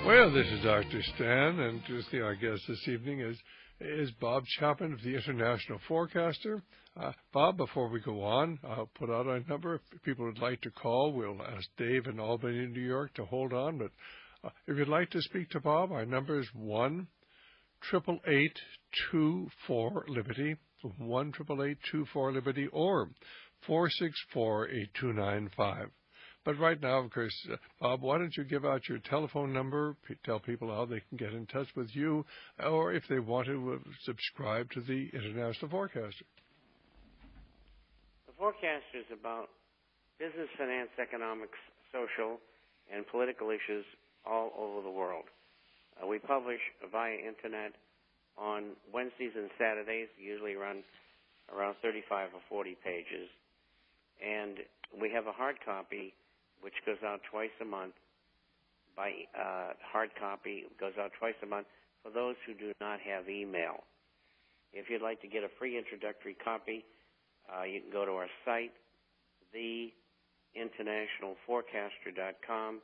Well, this is Dr. Stan, and just our guest this evening is Bob Chapman of the International Forecaster. Bob, before we go on, I'll put out our number. If people would like to call, we'll ask Dave in Albany, New York, to hold on. But if you'd like to speak to Bob, our number is 1-888-24-LIBERTY, 1-888-24-LIBERTY, or 464-8295. But right now, of course, Bob, why don't you give out your telephone number, tell people how they can get in touch with you, or if they want to subscribe to the International Forecaster. The Forecaster is about business, finance, economics, social, and political issues all over the world. We publish via Internet on Wednesdays and Saturdays, usually run around 35 or 40 pages. And we have a hard copy which goes out twice a month. By hard copy goes out twice a month for those who do not have email. If you'd like to get a free introductory copy, you can go to our site, theinternationalforecaster.com,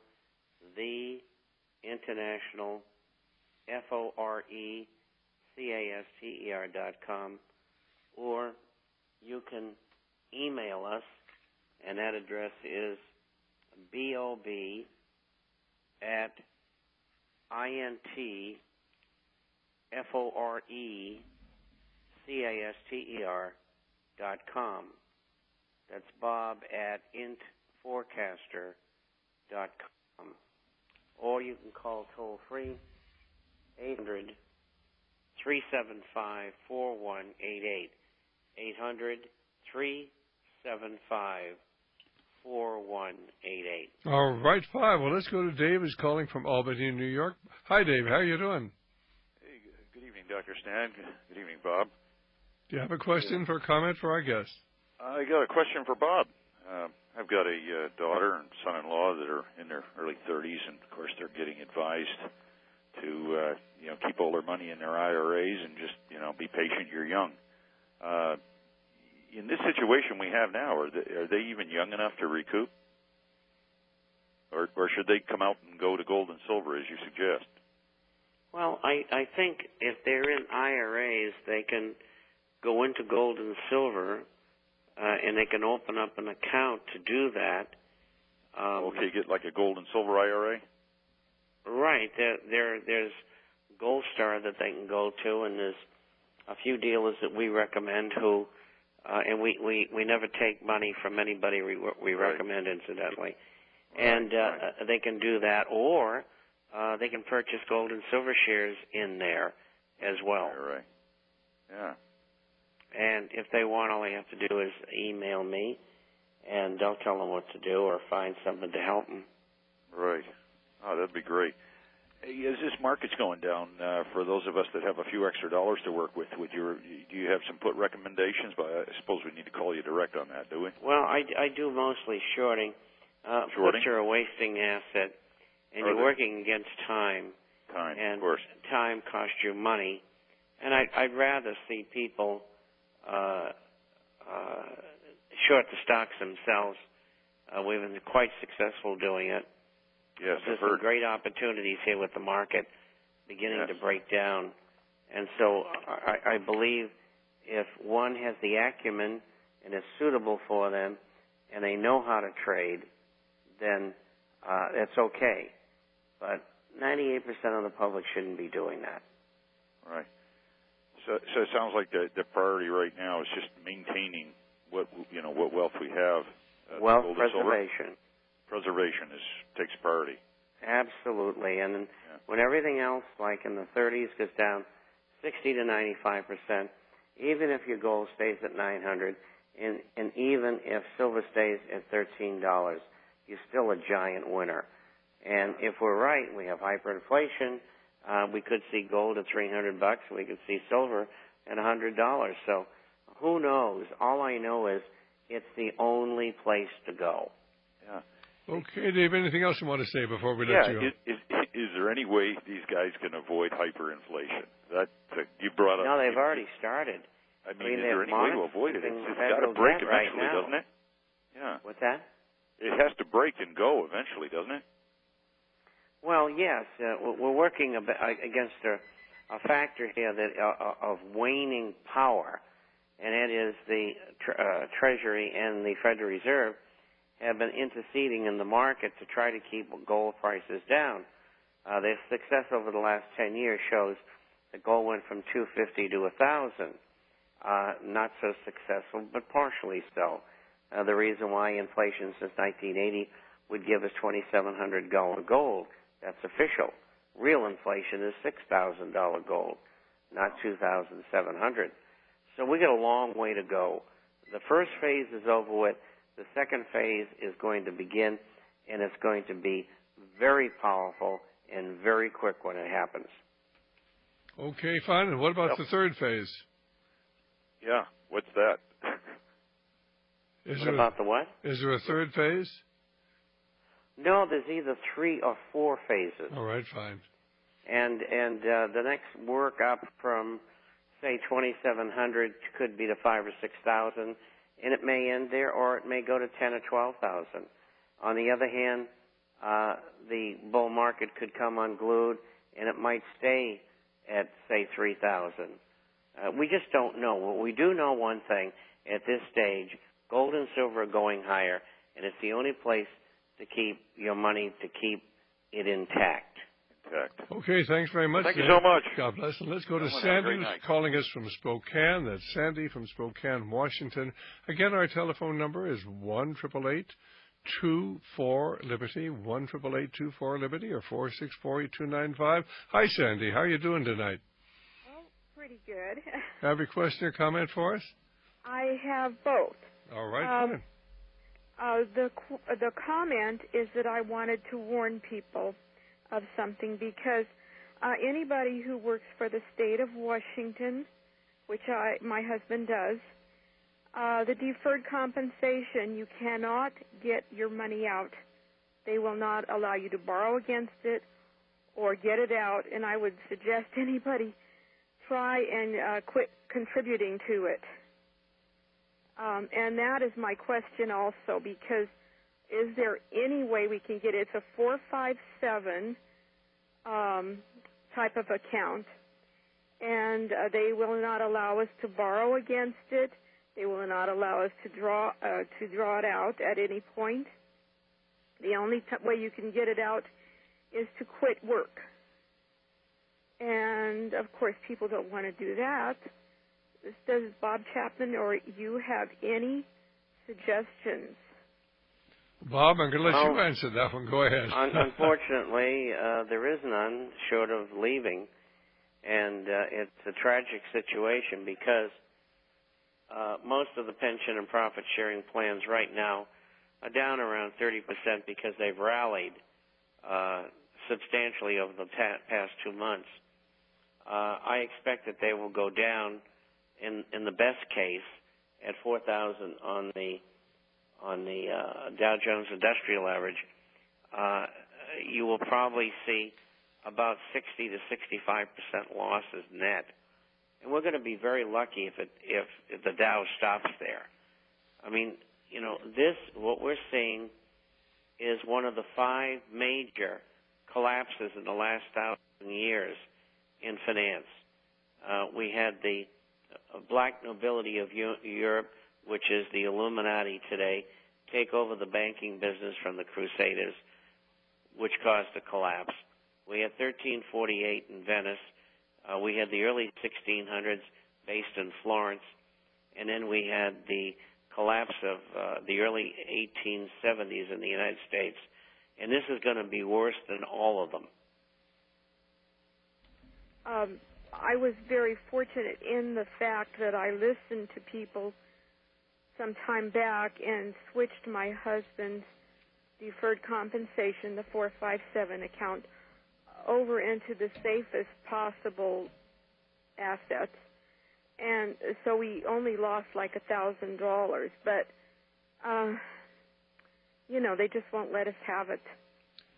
theinternationalforecaster.com, or you can email us, and that address is bob@intforecaster.com. That's bob@intforecaster.com. Or you can call toll-free 800-375-4188, 800-375-4188. All right, fine. Well, let's go to Dave, who's calling from Albany, New York. Hi, Dave. How are you doing? Hey, good evening, Dr. Stan. Good evening, Bob. Do you have a question or comment for our guest? I got a question for Bob. I've got a daughter and son-in-law that are in their early 30s, and, of course, they're getting advised to, keep all their money in their IRAs and just, be patient. You're young. In this situation we have now, are they even young enough to recoup? Or should they come out and go to gold and silver, as you suggest? Well, I think if they're in IRAs, they can go into gold and silver, and they can open up an account to do that. Okay, get like a gold and silver IRA? Right. There's Gold Star that they can go to, and there's a few dealers that we recommend who... and we never take money from anybody we recommend, incidentally. And they can do that, or they can purchase gold and silver shares in there as well. Right. Yeah. And if they want, all they have to do is email me, and I'll tell them what to do or find something to help them. Right. Oh, that'd be great. As this market's going down, for those of us that have a few extra dollars to work with, do you have some put recommendations? But I suppose we need to call you direct on that, do we? Well, I do mostly shorting. Shorting? Puts are a wasting asset, and you're working against time. Time, and of course. Time costs you money. And I'd rather see people short the stocks themselves. We've been quite successful doing it. Yes, There's some great opportunities here with the market beginning to break down. And so I believe if one has the acumen and it's suitable for them and they know how to trade, then it's okay. But 98% of the public shouldn't be doing that. Right. So it sounds like the priority right now is just maintaining what wealth we have. Wealth preservation. Preservation takes priority. Absolutely. And when everything else, like in the 30s, goes down 60 to 95%, even if your gold stays at $900, and even if silver stays at $13, you're still a giant winner. And if we're right, we have hyperinflation. We could see gold at $300. We could see silver at $100. So who knows? All I know is it's the only place to go. Yeah. Okay, Dave, anything else you want to say before we let you go? Is there any way these guys can avoid hyperinflation? You brought up. No, they've already started. I mean, is there any way to avoid it? It's got to break eventually, doesn't it? Yeah. What's that? It has to break and go eventually, doesn't it? Well, yes, we're working against a factor here that of waning power, and it is the Treasury and the Federal Reserve have been interceding in the market to try to keep gold prices down. Their success over the last 10 years shows that gold went from $250 to $1,000. Not so successful, but partially so. The reason why inflation since 1980 would give us $2,700 gold. That's official. Real inflation is $6,000 gold, not $2,700. So we got a long way to go. The first phase is over with. The second phase is going to begin, and it's going to be very powerful and very quick when it happens. Okay, fine. And what about the third phase? Yeah, what's that? What about the what? Is there a third phase? No, there's either 3 or 4 phases. All right, fine. And the next work up from, say, 2,700 could be to 5,000 or 6,000, and it may end there, or it may go to 10,000 or 12,000. On the other hand, the bull market could come unglued, and it might stay at, say, 3,000. We just don't know. Well, we do know one thing at this stage: gold and silver are going higher, and it's the only place to keep your money, to keep it intact. Okay, thanks very much. Thank you so much. God bless. And let's go to Sandy, who's calling us from Spokane. That's Sandy from Spokane, Washington. Again, our telephone number is 1-888-24-LIBERTY, 1-888-24-LIBERTY, or 464-8295. Hi, Sandy. How are you doing tonight? Oh, pretty good. Have a question or comment for us? I have both. All right, fine. The comment is that I wanted to warn people of something, because anybody who works for the state of Washington, which my husband does, the deferred compensation, you cannot get your money out. They will not allow you to borrow against it or get it out, and I would suggest anybody try and quit contributing to it. And that is my question also, because is there any way we can get it? It's a 457 type of account, and they will not allow us to borrow against it. They will not allow us to draw it out at any point. The only way you can get it out is to quit work. And, of course, people don't want to do that. Does Bob Chapman or you have any suggestions? Bob, I'm going to let you answer that one. Go ahead. Unfortunately, there is none short of leaving, and it's a tragic situation because most of the pension and profit-sharing plans right now are down around 30% because they've rallied substantially over the past 2 months. I expect that they will go down in the best case at 4,000 on the Dow Jones Industrial Average. You will probably see about 60 to 65% losses net, and we're going to be very lucky if the Dow stops there. I mean, you know, what we're seeing is one of the 5 major collapses in the last 1,000 years in finance. We had the black nobility of Europe, which is the Illuminati today, take over the banking business from the Crusaders, which caused a collapse. We had 1348 in Venice. We had the early 1600s based in Florence. And then we had the collapse of the early 1870s in the United States. And this is going to be worse than all of them. I was very fortunate in the fact that I listened to people some time back and switched my husband's deferred compensation, the 457 account, over into the safest possible assets. And so we only lost like $1,000, but, you know, they just won't let us have it.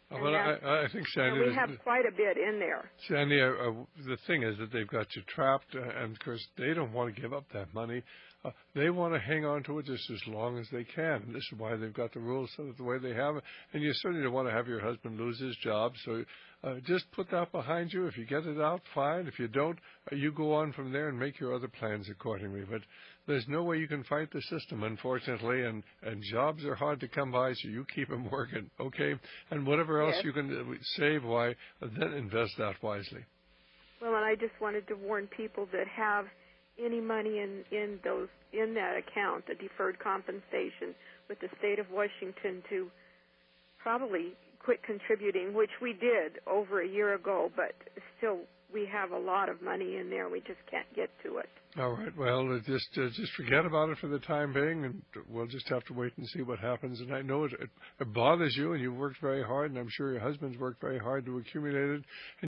Well, I think, Sandy, we have quite a bit in there. Sandy, the thing is that they've got you trapped, and of course they don't want to give up that money. they want to hang on to it just as long as they can. And this is why they've got the rules set up the way they have it. And you certainly don't want to have your husband lose his job. So just put that behind you. If you get it out, fine. If you don't, you go on from there and make your other plans accordingly. But there's no way you can fight the system, unfortunately, and jobs are hard to come by, so you keep them working, okay? And whatever else you can save, then invest that wisely. Well, and I just wanted to warn people that have any money in that account, the deferred compensation with the state of Washington, to probably quit contributing, which we did over a year ago, but still we have a lot of money in there. We just can't get to it. All right. Well, just forget about it for the time being, and we'll just have to wait and see what happens. And I know it bothers you, and you've worked very hard, and I'm sure your husband's worked very hard to accumulate it.